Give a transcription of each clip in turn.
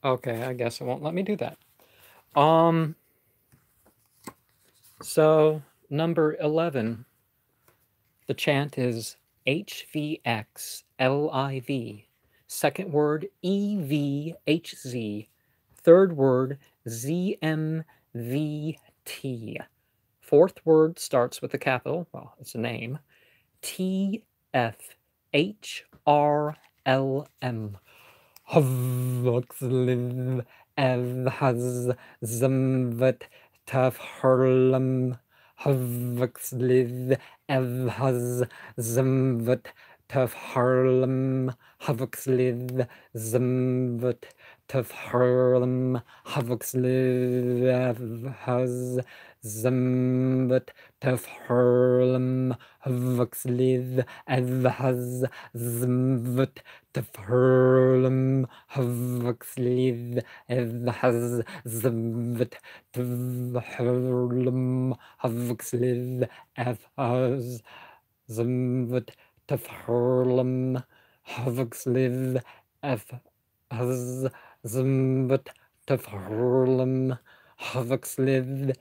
Okay, I guess it won't let me do that. So, number 11, the chant is HVXLIV. Second word, EVHZ. Third word, ZMVT. Fourth word starts with a capital, well, it's a name, TFHRLM. Havvaxliv evhaz zamvat tafharlam. Havvaxliv evhaz zamvat tafharlam. Havvaxliv zamvat tafharlam. Havvaxliv evhaz zamvat tafharlam. Havvaxliv evhaz zamvat tafharlam. Havvaxliv evhaz zamvat tafharlam. Havvaxliv evhaz zamvat tafharlam. Havvaxliv evhaz zamvat tafharlam. Havvaxliv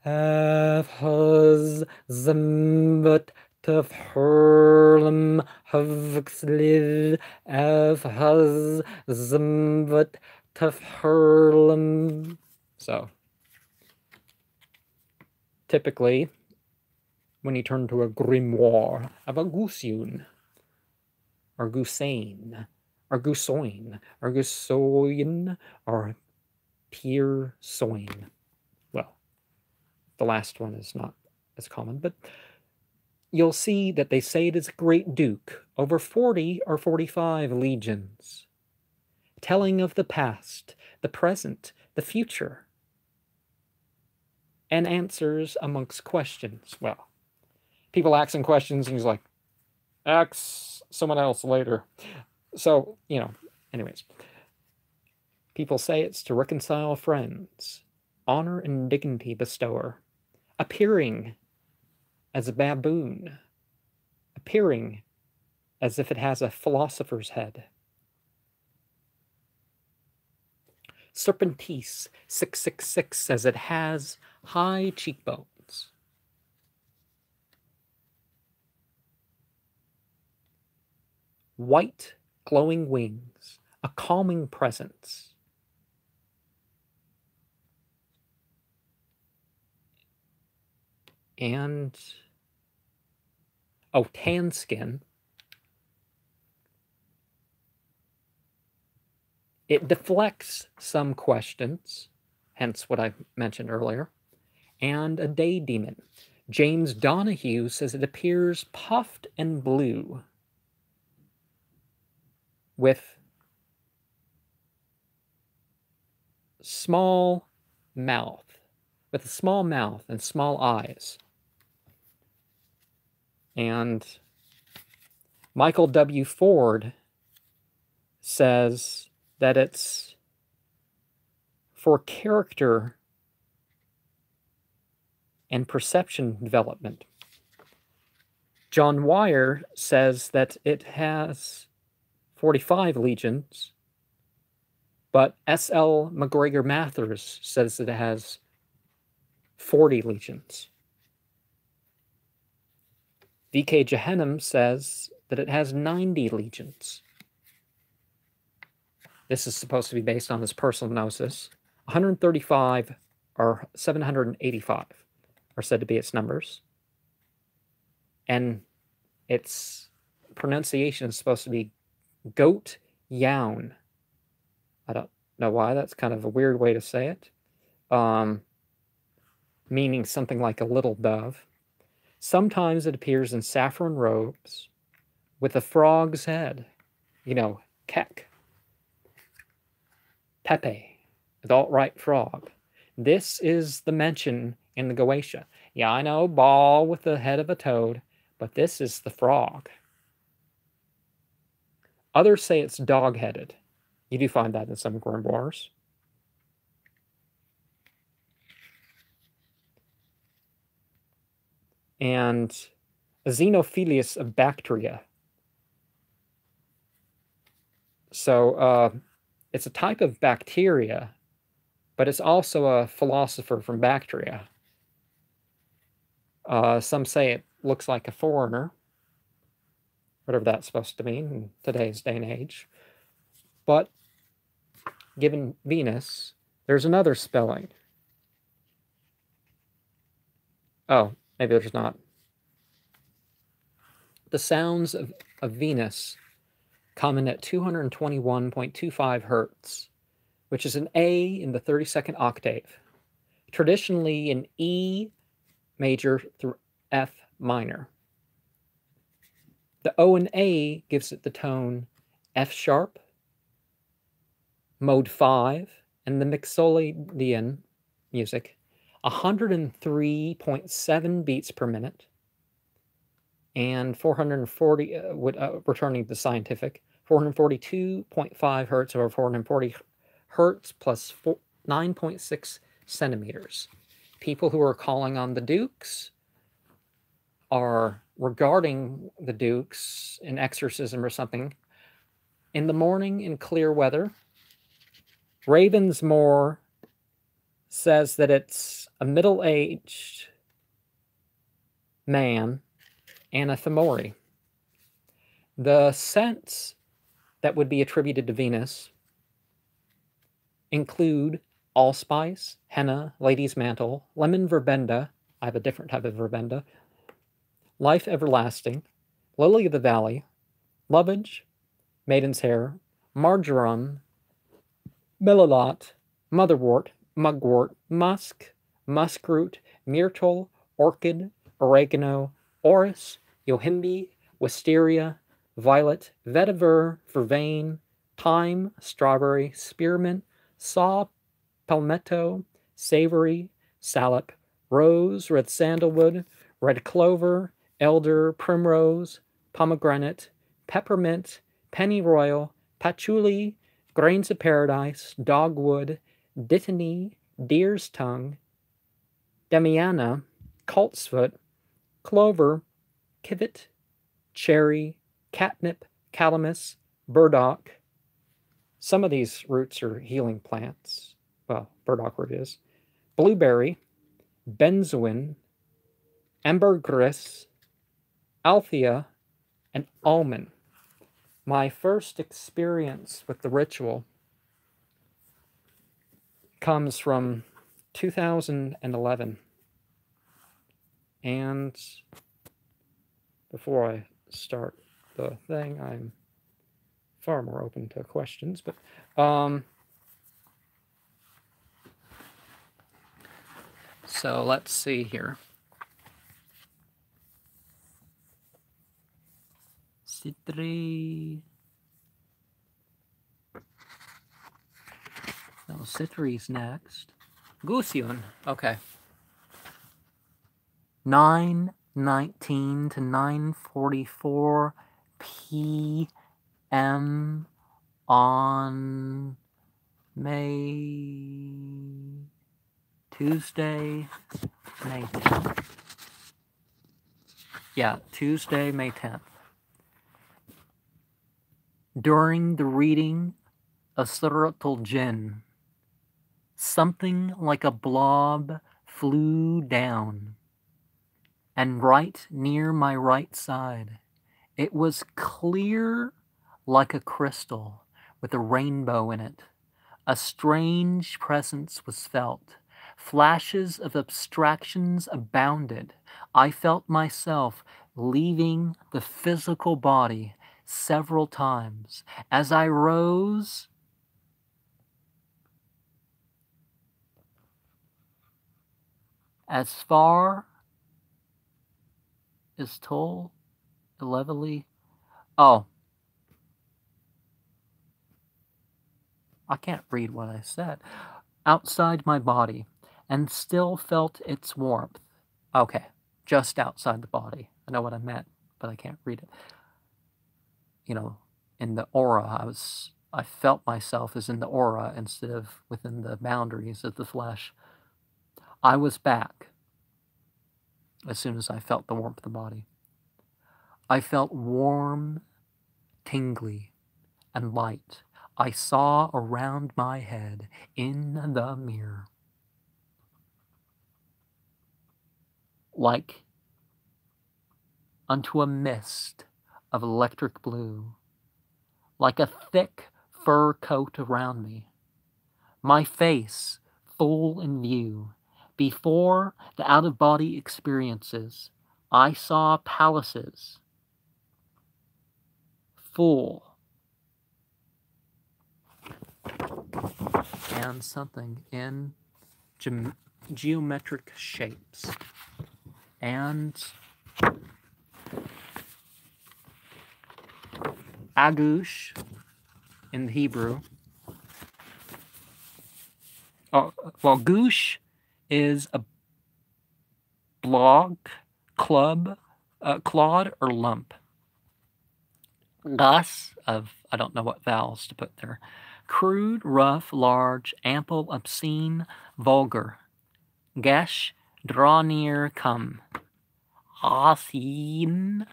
evhaz zamvat tafharlam. Havvaxliv evhaz zamvat tafharlam. So, typically, when you turn to a grimoire of a Gusion, or Gusayn, or Gusoyn, or Gusoyn, or Pirsoyn. Well, the last one is not as common, but you'll see that they say it is a great duke, over 40 or 45 legions, telling of the past, the present, the future, and answers amongst questions. Well, people asking questions, and he's like, ask someone else later. So, anyways. People say it's to reconcile friends, honor and dignity bestower, appearing as a baboon, appearing as if it has a philosopher's head. Serpentice 666 says it has high cheekbones. White glowing wings, a calming presence. And, tan skin. It deflects some questions, hence what I mentioned earlier. And a day demon. James Donahue says it appears puffed and blue with small mouth, with a small mouth and small eyes. And Michael W. Ford says that it's for character and perception development. John Wire says that it has 45 legions, but S.L. McGregor Mathers says that it has 40 legions. V.K. Jehennem says that it has 90 legions. This is supposed to be based on his personal gnosis. 135 or 785 are said to be its numbers. And its pronunciation is supposed to be goat yaun. I don't know why. That's kind of a weird way to say it. Meaning something like a little dove. Sometimes it appears in saffron robes with a frog's head. Kek. Pepe, the alt-right frog. This is the mention in the Goetia. Yeah, I know, ball with the head of a toad, but this is the frog. Others say it's dog-headed. You do find that in some grimoires. And Xenophilius of Bactria. So, It's a type of bacteria, but it's also a philosopher from Bactria. Some say it looks like a foreigner, whatever that's supposed to mean in today's day and age. But given Venus, there's another spelling. Oh, maybe there's not. The sounds of Venus come in at 221.25 hertz, which is an A in the 32nd octave, traditionally an E major through F minor. The O and A gives it the tone F sharp, mode 5, and the Mixolydian music, 103.7 beats per minute, and 440, returning to scientific, 442.5 hertz over 440 hertz plus 9.6 centimeters. People who are calling on the Dukes are regarding the Dukes in exorcism or something. In the morning in clear weather, Ravensmore says that it's a middle-aged man, anathemori. The scents that would be attributed to Venus include allspice, henna, lady's mantle, lemon verbena, I have a different type of verbena, life everlasting, lily of the valley, lovage, maiden's hair, marjoram, melilot, motherwort, mugwort, musk, muskroot, myrtle, orchid, oregano, orris, yohimbe, wisteria, violet, vetiver, vervain, thyme, strawberry, spearmint, saw, palmetto, savory, salep, rose, red sandalwood, red clover, elder, primrose, pomegranate, peppermint, pennyroyal, patchouli, grains of paradise, dogwood, dittany, deer's tongue, damiana, coltsfoot, clover, civet, cherry, catnip, calamus, burdock. Some of these roots are healing plants. Well, burdock root is. Blueberry, benzoin, ambergris, althea, and almond. My first experience with the ritual comes from 2011. And before I start the thing, I'm far more open to questions, but so let's see here. Citri. No, Citri's next. Gusion. Okay. 9:19 to 9:44 p.m. on Tuesday, May 10th. Yeah, Tuesday, May 10th. During the reading of Suratul Jinn, something like a blob flew down, and right near my right side, it was clear like a crystal with a rainbow in it. A strange presence was felt. Flashes of abstractions abounded. I felt myself leaving the physical body several times. As I rose, as far as tall, levelly. Oh. I can't read what I said. Outside my body, and still felt its warmth. Okay, just outside the body. I know what I meant, but I can't read it. You know, in the aura, I felt myself as in the aura instead of within the boundaries of the flesh. I was back as soon as I felt the warmth of the body. I felt warm, tingly, and light. I saw around my head in the mirror. Like unto a mist of electric blue, like a thick fur coat around me, my face full in view. Before the out-of-body experiences, I saw palaces full and something in geometric shapes. And Agush in the Hebrew. Oh, well, Gush is a blog, club, clod, or lump. Gus of, I don't know what vowels to put there. Crude, rough, large, ample, obscene, vulgar. Gesh, draw near, come. Asin,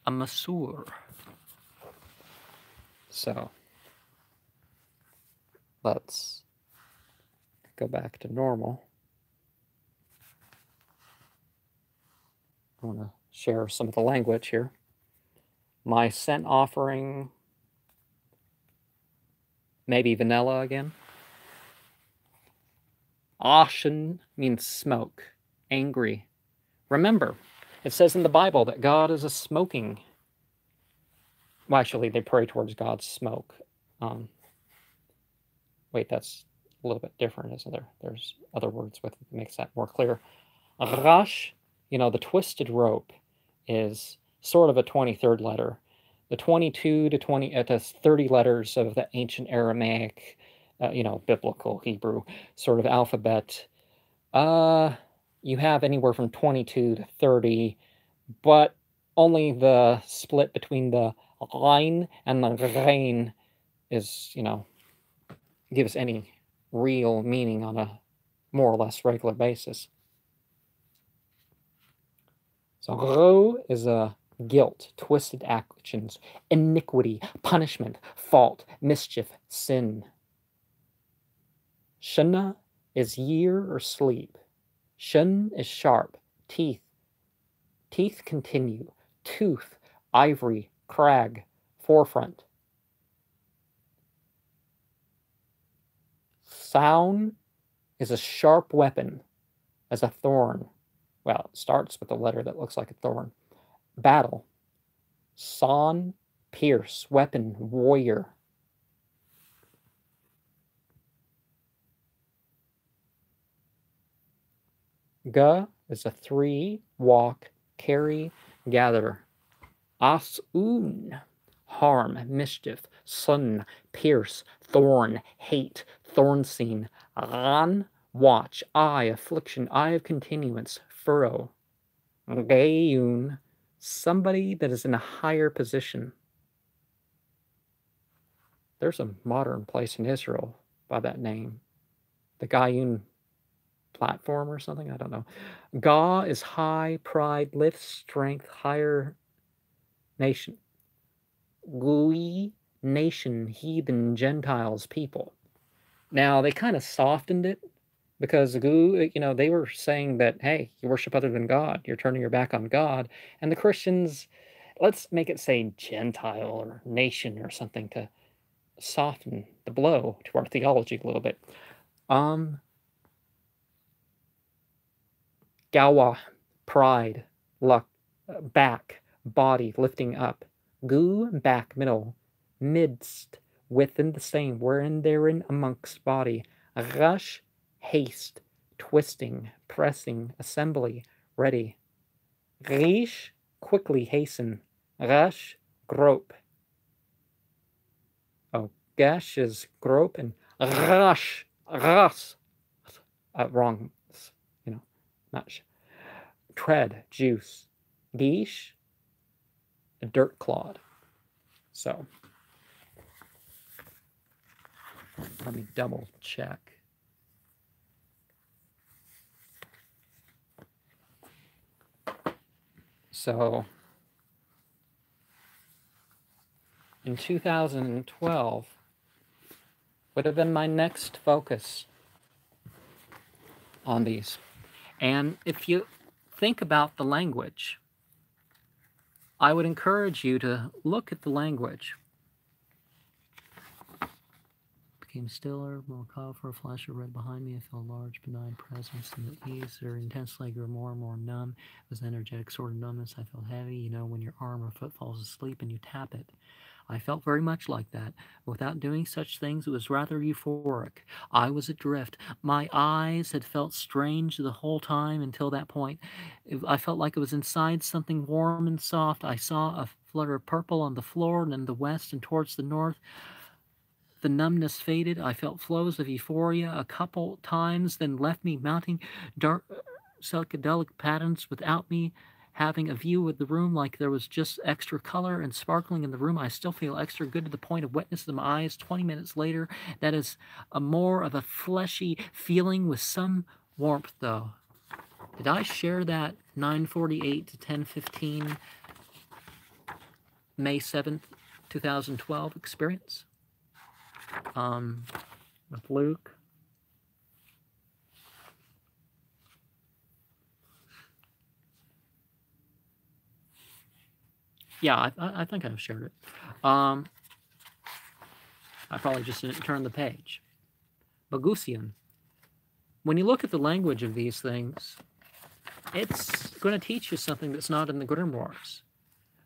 a masseur. So, let's go back to normal. I want to share some of the language here. My scent offering, maybe vanilla again. Ashen means smoke, angry. Remember, it says in the Bible that God is a smoking. Well, actually, they pray towards God's smoke. Wait, that's a little bit different, isn't there? There's other words with it that makes that more clear. Rash, the twisted rope, is sort of a 23rd letter. The 22 to 30 letters of the ancient Aramaic, biblical Hebrew sort of alphabet. You have anywhere from 22 to 30, but only the split between the line and the rein is, gives any real meaning on a more or less regular basis. So ro is a guilt, twisted actions, iniquity, punishment, fault, mischief, sin. Shana is year or sleep. Shun is sharp, teeth. Teeth continue, tooth, ivory, crag, forefront. Sound is a sharp weapon, as a thorn. Well, it starts with a letter that looks like a thorn. Battle. Son, pierce, weapon, warrior. Ga is a 3, walk, carry, gather. Asun, harm, mischief, sun, pierce, thorn, hate, thorn scene. Ran, watch, eye, affliction, eye of continuance, furrow. Gayun, somebody that is in a higher position. There's a modern place in Israel by that name. The Gayun platform or something? I don't know. Ga is high, pride, lifts, strength, higher nation. Gui, nation, heathen, Gentiles, people. Now, they kind of softened it because they were saying that, hey, you worship other than God. You're turning your back on God. And the Christians, let's make it say Gentile or nation or something to soften the blow to our theology a little bit. Gawa, pride, luck, back, body, lifting up. Gu, back, middle, midst, within the same, wherein therein amongst body. Rush, haste, twisting, pressing, assembly, ready. Rish, quickly hasten. Rush, grope. Oh, gash is grope, and rush, wrong, not tread, juice. Geesh, a dirt clod. So, let me double check. So, in 2012, would have been my next focus on these. And if you think about the language, I would encourage you to look at the language. Became stiller, more call for a flash of red behind me. I felt a large, benign presence in the east. There intensely, I grew more and more numb. It was an energetic sort of numbness. I felt heavy, you know, when your arm or foot falls asleep and you tap it. I felt very much like that. Without doing such things, it was rather euphoric. I was adrift. My eyes had felt strange the whole time until that point. I felt like it was inside something warm and soft. I saw a flutter of purple on the floor and in the west and towards the north. The numbness faded. I felt flows of euphoria a couple times, then left me mounting dark psychedelic patterns without me having a view of the room, like there was just extra color and sparkling in the room. I still feel extra good to the point of wetness in my eyes. 20 minutes later, that is a more of a fleshy feeling with some warmth, though. Did I share that 9:48 to 10:15 May 7th, 2012 experience with Luke? Yeah, I think I've shared it. I probably just didn't turn the page. But Gusion, when you look at the language of these things, it's going to teach you something that's not in the grimoires.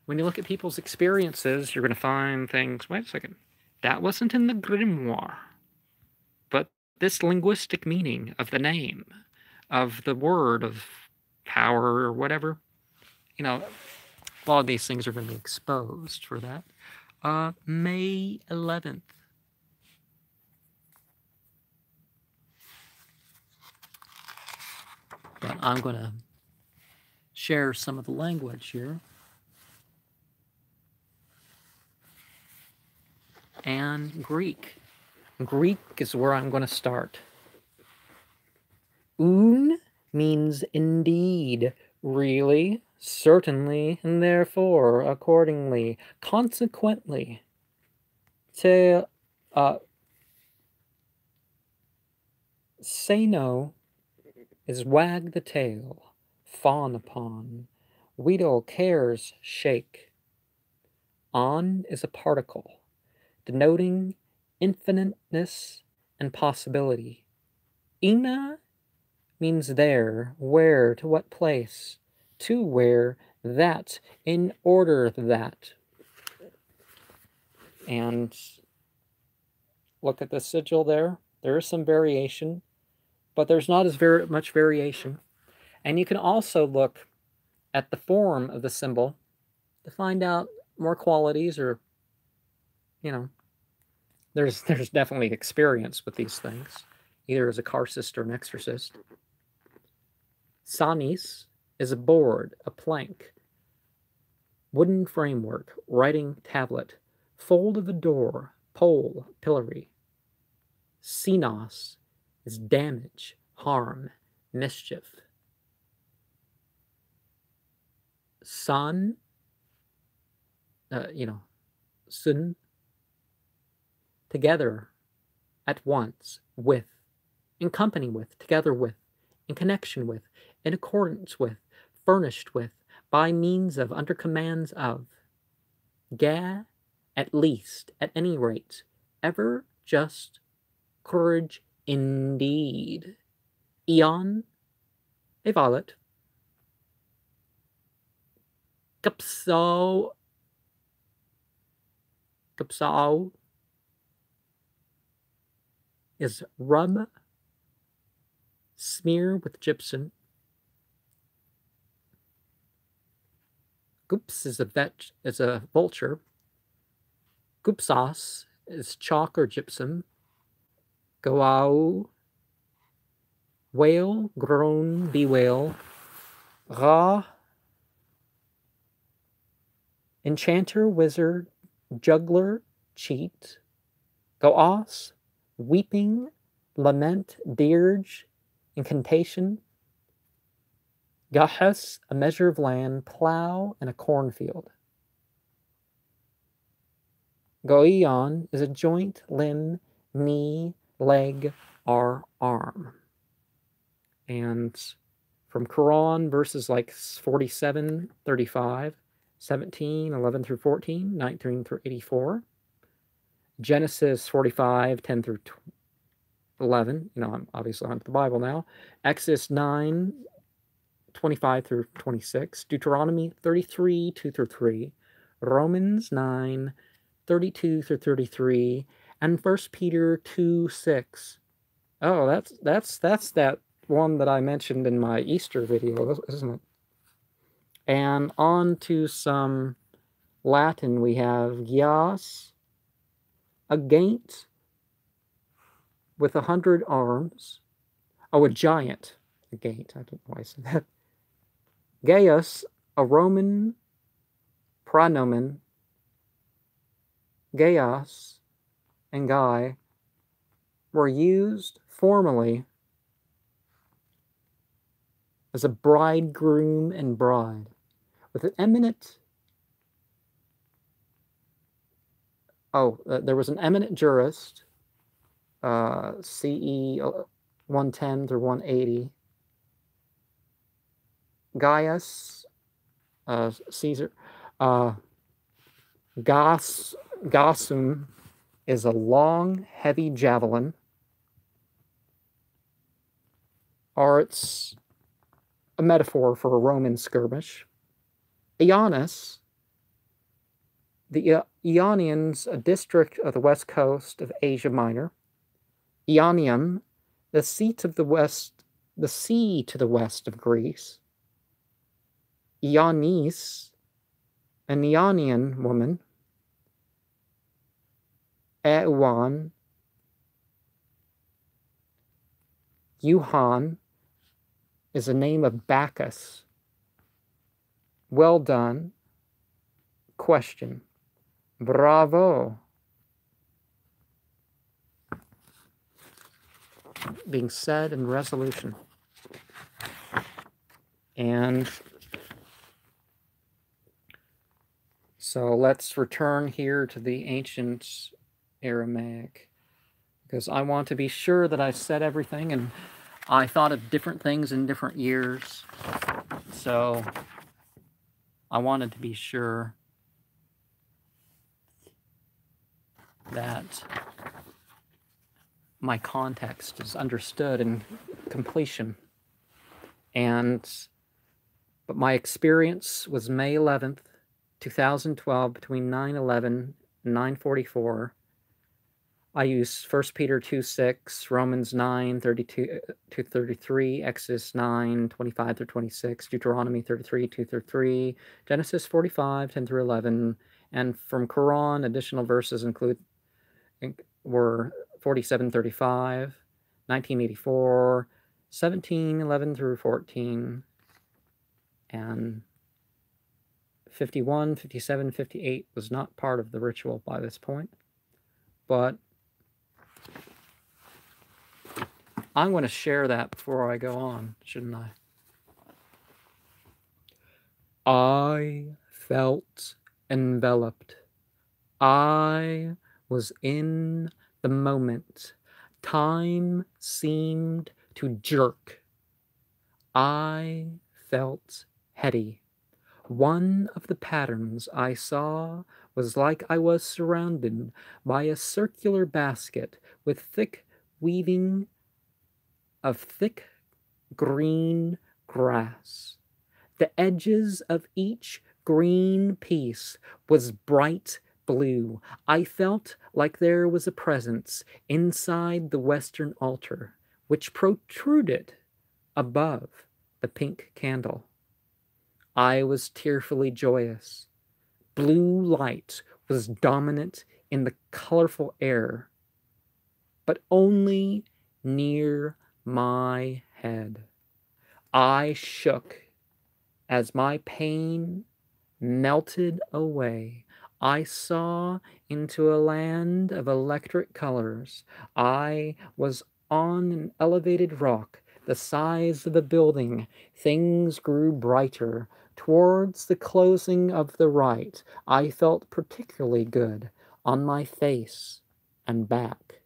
When you look at people's experiences, you're going to find things, wait a second, that wasn't in the grimoire. But this linguistic meaning of the name, of the word, of power or whatever, you know, a lot of these things are going to be exposed for that. May 11th. But I'm going to share some of the language here. And Greek. Greek is where I'm going to start. Un means indeed, really, certainly, and therefore, accordingly, consequently. Say no is wag the tail, fawn upon, wheedle cares shake. On is a particle, denoting infiniteness and possibility. Ina means there, where, to what place, to where, that, in order that. And look at the sigil there. There is some variation, but there's not as much variation. And you can also look at the form of the symbol to find out more qualities, or, you know, there's definitely experience with these things, either as a carcist or an exorcist. Sanis is a board, a plank, wooden framework, writing tablet, fold of a door, pole, pillory. Sinos is damage, harm, mischief. Sun, sun, together, at once, with, in company with, together with, in connection with, in accordance with, furnished with, by means of, under commands of. Ga, at least, at any rate, ever, just, courage, indeed. Eon, a violet. Capsao is rub, smear with gypsum. Goops is a vulture. Goopsas is chalk or gypsum. Goau, whale, groan, bewail. Ra, enchanter, wizard, juggler, cheat. Goas, weeping, lament, dirge, incantation. Gahus, a measure of land, plow, and a cornfield. Goion is a joint, limb, knee, leg, or arm. And from Quran, verses like 47, 35, 17, 11 through 14, 19 through 84. Genesis 45, 10 through 11. You know, I'm obviously on the Bible now. Exodus 9, 25 through 26. Deuteronomy 33, 2 through 3. Romans 9, 32 through 33. And 1 Peter 2, 6. Oh, that's that one that I mentioned in my Easter video, isn't it? And on to some Latin. We have Gias, a gaint with 100 arms. Oh, a giant. A gaint. I don't know why I said that. Gaius, a Roman praenomen. Gaius and Guy were used formally as a bridegroom and bride, with an eminent, there was an eminent jurist, CE 110 through 180, Gaius, Caesar, Gusoyn is a long, heavy javelin, or it's a metaphor for a Roman skirmish. Ionis, the Ionians, a district of the west coast of Asia Minor. Ionium, the sea to the west of Greece. Ionis, an Ionian woman. Euan, Yuhan is a name of Bacchus. Well done. Question. Bravo. Being said in resolution. And so let's return here to the ancient Aramaic, because I want to be sure that I said everything, and I thought of different things in different years, so I wanted to be sure that my context is understood in completion. But my experience was May 11th, 2012, between 9:11 and 9:44. I used 1 Peter 2:6, Romans 9:32 to 33, Exodus 9:25 through 26, Deuteronomy 33, 2 through 3, Genesis 45, 10 through 11, and from Quran, additional verses were 47:35, 1984, 17:11 through 14, and 51, 57, 58 was not part of the ritual by this point, but I'm going to share that before I go on, shouldn't I? I felt enveloped. I was in the moment. Time seemed to jerk. I felt heady. One of the patterns I saw was like I was surrounded by a circular basket with thick weaving of thick green grass. The edges of each green piece was bright blue. I felt like there was a presence inside the western altar, which protruded above the pink candle. I was tearfully joyous. Blue light was dominant in the colorful air, but only near my head. I shook as my pain melted away. I saw into a land of electric colors. I was on an elevated rock, the size of a building. Things grew brighter. Towards the closing of the rite, I felt particularly good on my face and back.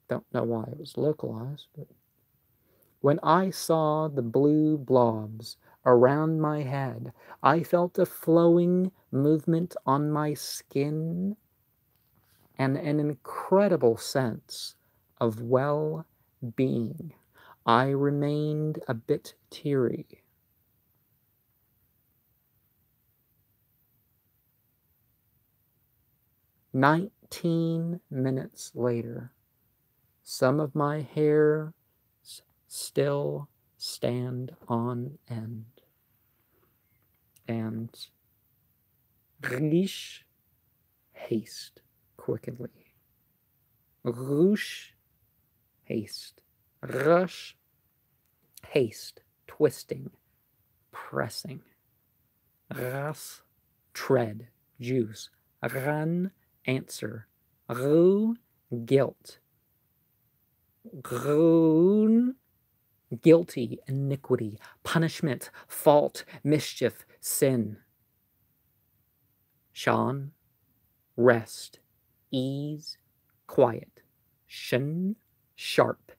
Don't know why it was localized, but when I saw the blue blobs around my head, I felt a flowing movement on my skin and an incredible sense of well-being. I remained a bit teary. "19 minutes later, some of my hairs still stand on end. And Rish haste quickenly. Roosh haste. Rush haste, twisting, pressing. Ras tread, juice. Ran answer. Ru guilt. Grun guilty, iniquity, punishment, fault, mischief, sin. Shan, rest, ease, quiet. Shin, sharp,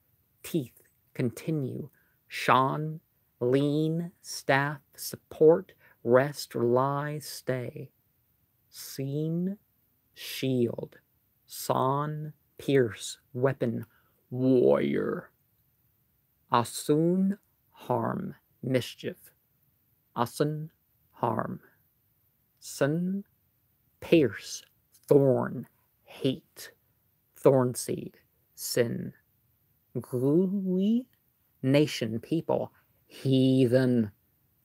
teeth, continue. Shan, lean, staff, support, rest, rely, stay. Seen, shield. San, pierce, weapon, warrior. Asun, harm, mischief. Asun, harm. Sun, pierce, thorn, hate. Thorn seed, sin. Gui, nation, people. Heathen,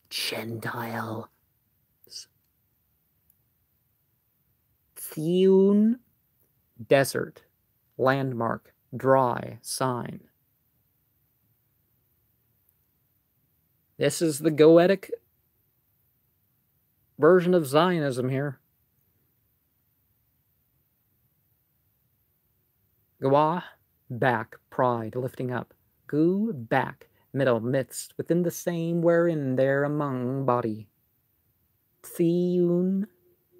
Gentile. Thune, desert, landmark, dry, sign. This is the Goetic version of Zionism here. Gwa, back, pride, lifting up. Gu, back, middle, midst, within the same, wherein, there, among, body. Tsiun,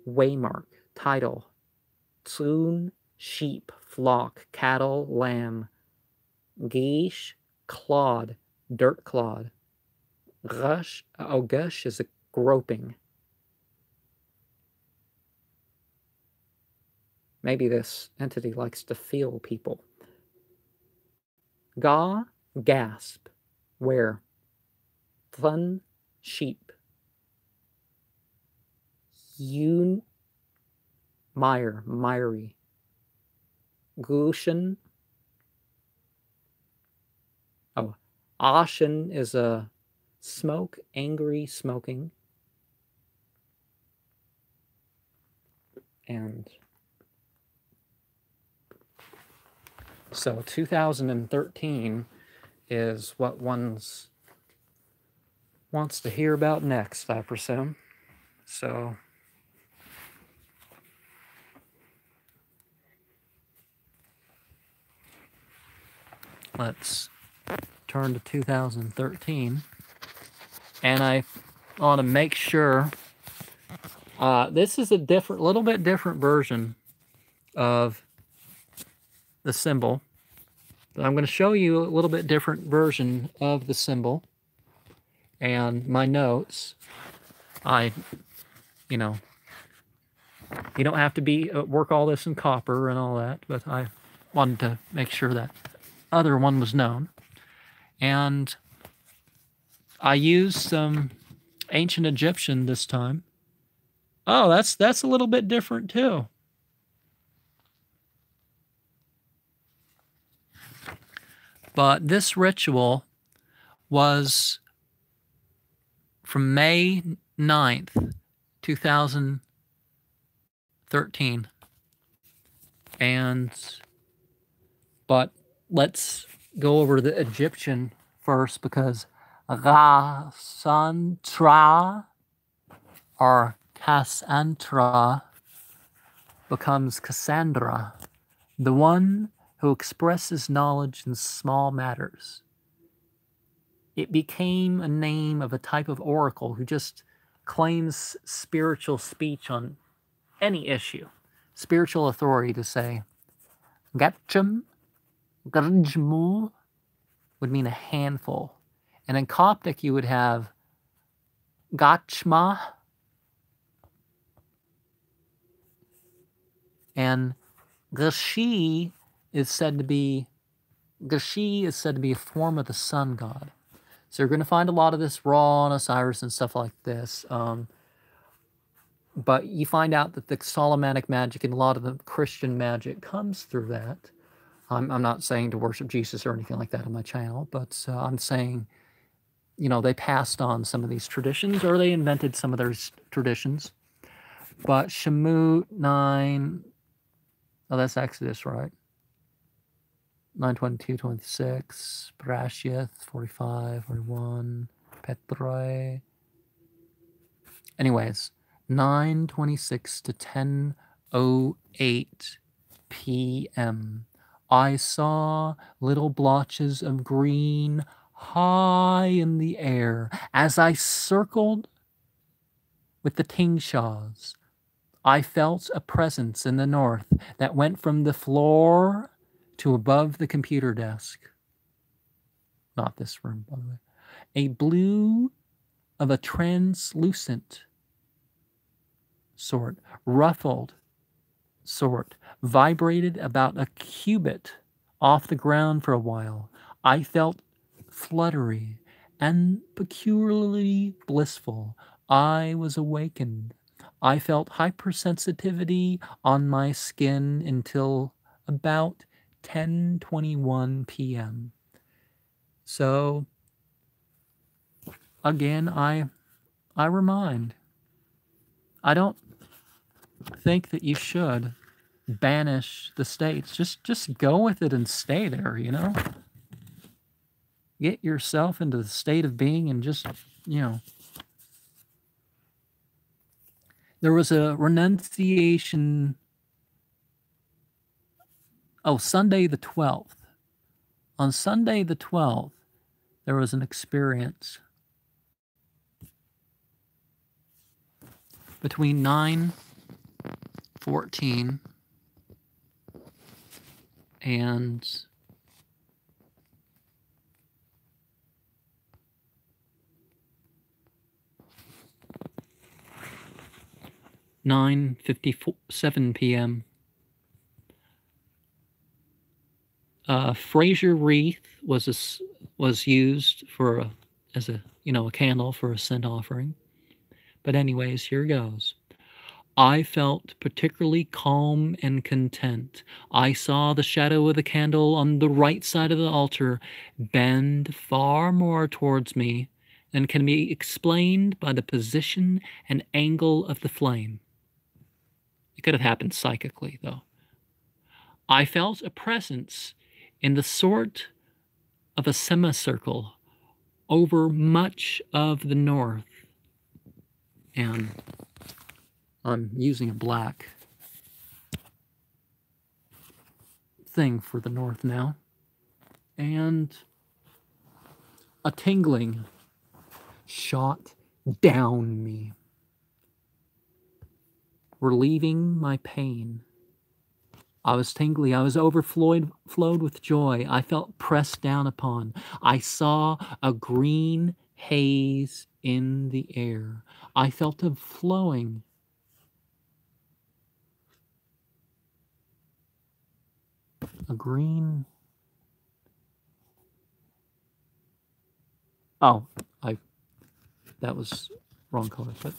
waymark, title. Tsun, sheep, flock, cattle, lamb. Gish, clod, dirt clod. Gush, gush is a groping. Maybe this entity likes to feel people. Ga, gasp, where? Thun, sheep. Yun, mire, miry. Gusion. Oh, Ashen is a smoke, angry, smoking. And so 2013 is what one wants to hear about next, I presume. So let's turn to 2013. And I want to make sure this is a little bit different version of the symbol. But I'm going to show you a little bit different version of the symbol and my notes. You know, you don't have to work all this in copper and all that, but I wanted to make sure that other one was known. And I used some ancient Egyptian this time. Oh, that's a little bit different too. But this ritual was from May 9th, 2013. But let's go over the Egyptian first, because Ra-Santra or Cassandra becomes Cassandra, the one who expresses knowledge in small matters. It became a name of a type of oracle who just claims spiritual speech on any issue, spiritual authority to say, Gatcham, Grjmu would mean a handful. And in Coptic, you would have Gachma and Gashi is said to be a form of the sun god. So you're going to find a lot of this Ra and Osiris and stuff like this. But you find out that the Solomonic magic and a lot of the Christian magic comes through that. I'm not saying to worship Jesus or anything like that on my channel, but I'm saying, you know, they passed on some of these traditions or they invented some of their traditions. But Shemut 9, oh, that's Exodus, right? 9:22, 26, Brashith 45, 41, Petroi. Anyways, 9:26 to 10:08 p.m. I saw little blotches of green high in the air as I circled with the Tingshaws. I felt a presence in the north that went from the floor to above the computer desk. Not this room, by the way. A blue of a translucent sort, ruffled sort, vibrated about a cubit off the ground for a while. I felt fluttery and peculiarly blissful. I was awakened. I felt hypersensitivity on my skin until about 10:21 p.m. So, again, I remind, I don't think that you should banish the states. Just go with it and stay there, you know? Get yourself into the state of being and just, you know. There was a renunciation. Oh, Sunday the 12th. On Sunday the 12th, there was an experience between 9:14 and 9:57 p.m. Fraser wreath was used for as a candle for a scent offering. But anyways, here goes. I felt particularly calm and content. I saw the shadow of the candle on the right side of the altar bend far more towards me than can be explained by the position and angle of the flame. It could have happened psychically, though. I felt a presence in the sort of a semicircle over much of the north. And I'm using a black thing for the north now. And a tingling shot down me, relieving my pain. I was tingly. I was overflowed with joy. I felt pressed down upon. I saw a green haze in the air. I felt a flowing. A green. Oh, that was wrong color, but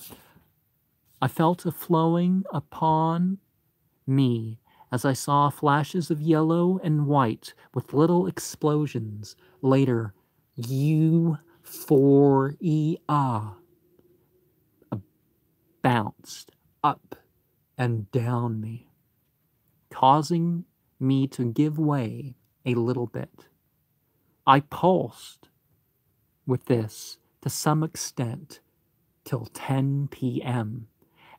I felt a flowing upon me as I saw flashes of yellow and white with little explosions. Later, euphoria bounced up and down me, causing me to give way a little bit. I pulsed with this to some extent till 10 p.m.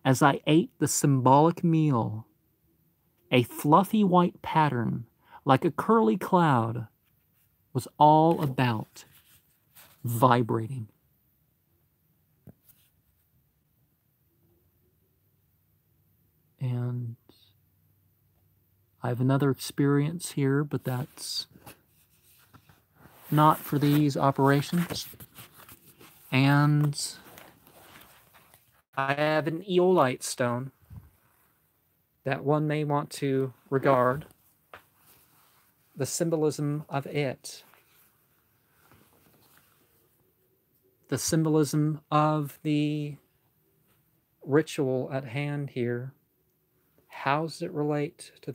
as I ate the symbolic meal. A fluffy white pattern, like a curly cloud, was all about, vibrating. And I have another experience here, but that's not for these operations. And I have an Eolite stone that one may want to regard. The symbolism of it. The symbolism of the ritual at hand here. How does it relate to